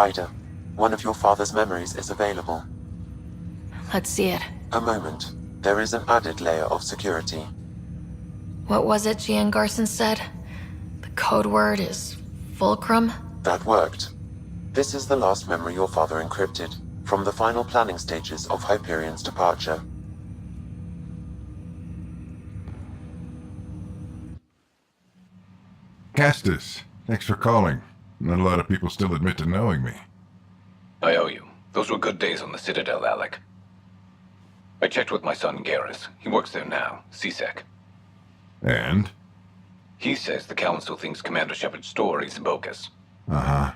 Ryder, one of your father's memories is available. Let's see it. A moment. There is an added layer of security. What was it Garson said? The code word is fulcrum? That worked. This is the last memory your father encrypted, from the final planning stages of Hyperion's departure. Castus, thanks for calling. Not a lot of people still admit to knowing me. I owe you. Those were good days on the Citadel, Alec. I checked with my son Garrus. He works there now, CSEC. And? He says the Council thinks Commander Shepard's story's bogus. Uh-huh.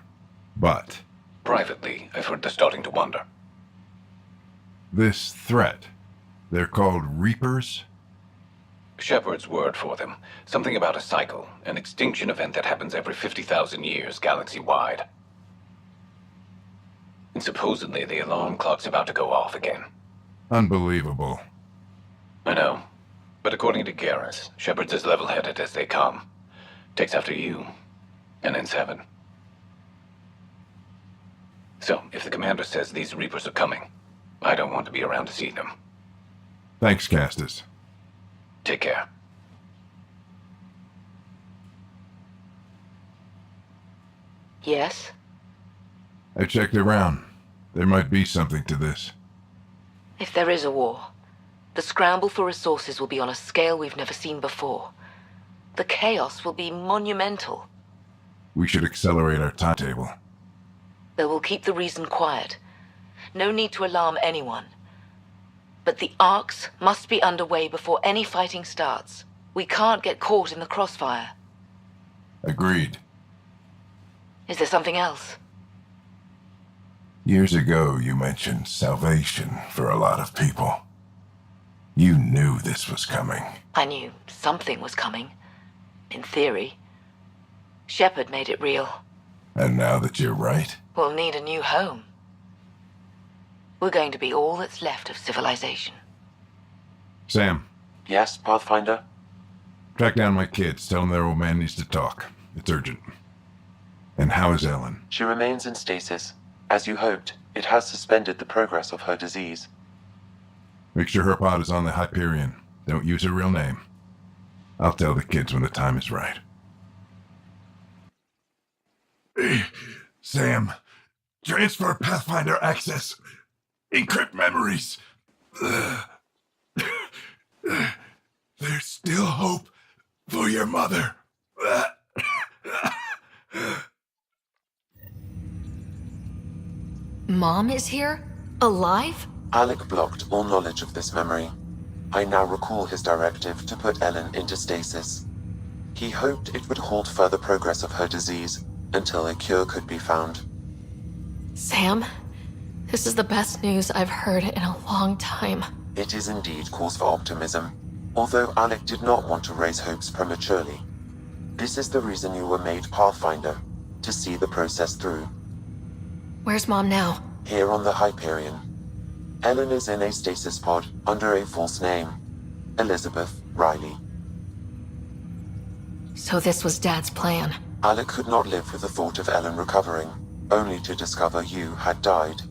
But? Privately, I've heard they're starting to wonder. This threat, they're called Reapers? Shepard's word for them. Something about a cycle, an extinction event that happens every 50,000 years, galaxy-wide. And supposedly the alarm clock's about to go off again. Unbelievable. I know. But according to Garrus, Shepard's as level-headed as they come. Takes after you, and ends heaven. So, if the commander says these Reapers are coming, I don't want to be around to see them. Thanks, Castus. Take care. Yes? I checked around. There might be something to this. If there is a war, the scramble for resources will be on a scale we've never seen before. The chaos will be monumental. We should accelerate our timetable. They will keep the reason quiet. No need to alarm anyone. But the arcs must be underway before any fighting starts. We can't get caught in the crossfire. Agreed. Is there something else? Years ago, you mentioned salvation for a lot of people. You knew this was coming. I knew something was coming. In theory. Shepard made it real. And now that you're right? We'll need a new home. We're going to be all that's left of civilization. Sam. Yes, Pathfinder? Track down my kids. Tell them their old man needs to talk. It's urgent. And how is Ellen? She remains in stasis. As you hoped, it has suspended the progress of her disease. Make sure her pod is on the Hyperion. Don't use her real name. I'll tell the kids when the time is right. Sam, transfer Pathfinder access. Encrypt memories. There's still hope for your mother. Mom is here? Alive? Alec blocked all knowledge of this memory. I now recall his directive to put Ellen into stasis. He hoped it would halt further progress of her disease until a cure could be found. Sam, this is the best news I've heard in a long time. It is indeed cause for optimism, although Alec did not want to raise hopes prematurely. This is the reason you were made Pathfinder, to see the process through. Where's Mom now? Here on the Hyperion. Ellen is in a stasis pod under a false name, Elizabeth Riley. So this was Dad's plan. Alec could not live with the thought of Ellen recovering, only to discover you had died.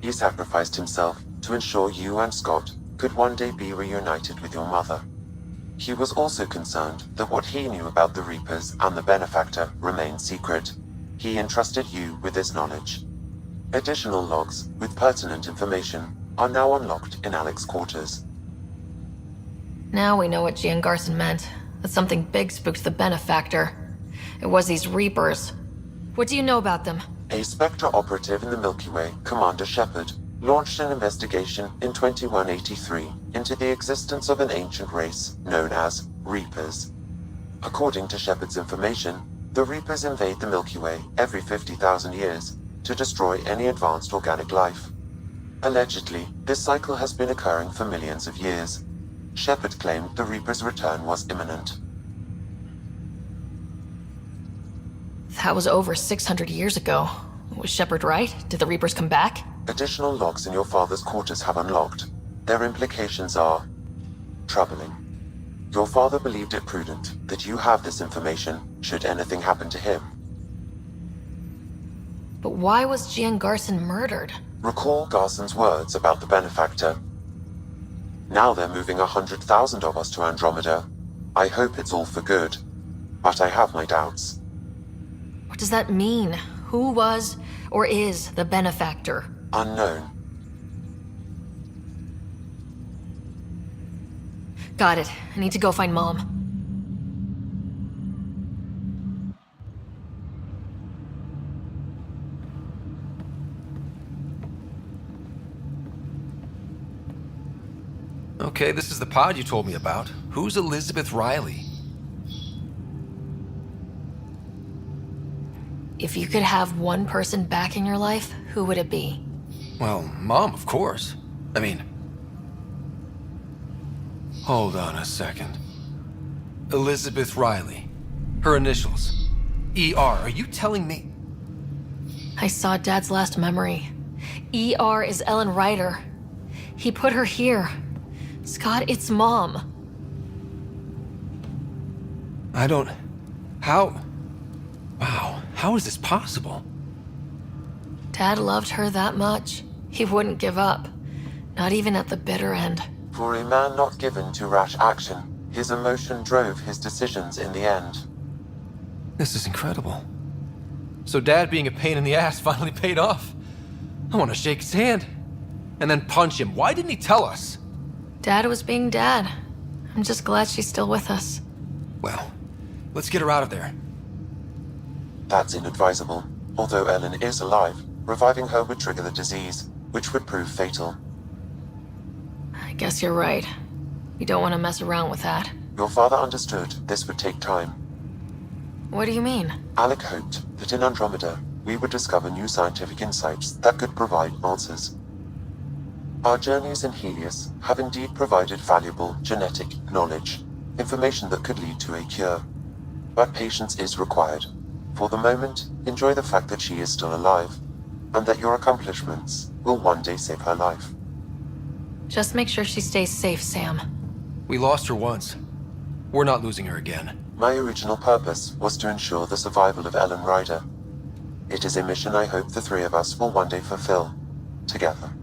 He sacrificed himself to ensure you and Scott could one day be reunited with your mother. He was also concerned that what he knew about the Reapers and the Benefactor remained secret. He entrusted you with this knowledge. Additional logs with pertinent information are now unlocked in Alec's quarters. Now we know what Garson meant. That something big spooked the Benefactor. It was these Reapers. What do you know about them? A Spectre operative in the Milky Way, Commander Shepard, launched an investigation in 2183 into the existence of an ancient race known as Reapers. According to Shepard's information, the Reapers invade the Milky Way every 50,000 years to destroy any advanced organic life. Allegedly, this cycle has been occurring for millions of years. Shepard claimed the Reapers' return was imminent. That was over 600 years ago. Was Shepard right? Did the Reapers come back? Additional logs in your father's quarters have unlocked. Their implications are troubling. Your father believed it prudent that you have this information should anything happen to him. But why was Gian Garson murdered? Recall Garson's words about the benefactor. Now they're moving 100,000 of us to Andromeda. I hope it's all for good, but I have my doubts. What does that mean? Who was or is the benefactor? Unknown. Got it. I need to go find Mom. Okay, this is the pod you told me about. Who's Elizabeth Riley? If you could have one person back in your life, who would it be? Well, Mom, of course. I mean... Hold on a second. Elizabeth Riley. Her initials. ER, are you telling me... I saw Dad's last memory. ER is Ellen Ryder. He put her here. Scott, it's Mom. I don't... How... Wow, how is this possible? Dad loved her that much. He wouldn't give up. Not even at the bitter end. For a man not given to rash action, his emotion drove his decisions in the end. This is incredible. So Dad being a pain in the ass finally paid off. I want to shake his hand. And then punch him. Why didn't he tell us? Dad was being Dad. I'm just glad she's still with us. Well, let's get her out of there. That's inadvisable. Although Ellen is alive, reviving her would trigger the disease, which would prove fatal. I guess you're right. You don't want to mess around with that. Your father understood this would take time. What do you mean? Alec hoped that in Andromeda, we would discover new scientific insights that could provide answers. Our journeys in Helios have indeed provided valuable genetic knowledge, information that could lead to a cure. But patience is required. For the moment, enjoy the fact that she is still alive, and that your accomplishments will one day save her life. Just make sure she stays safe, Sam. We lost her once. We're not losing her again. My original purpose was to ensure the survival of Ellen Ryder. It is a mission I hope the three of us will one day fulfill, together.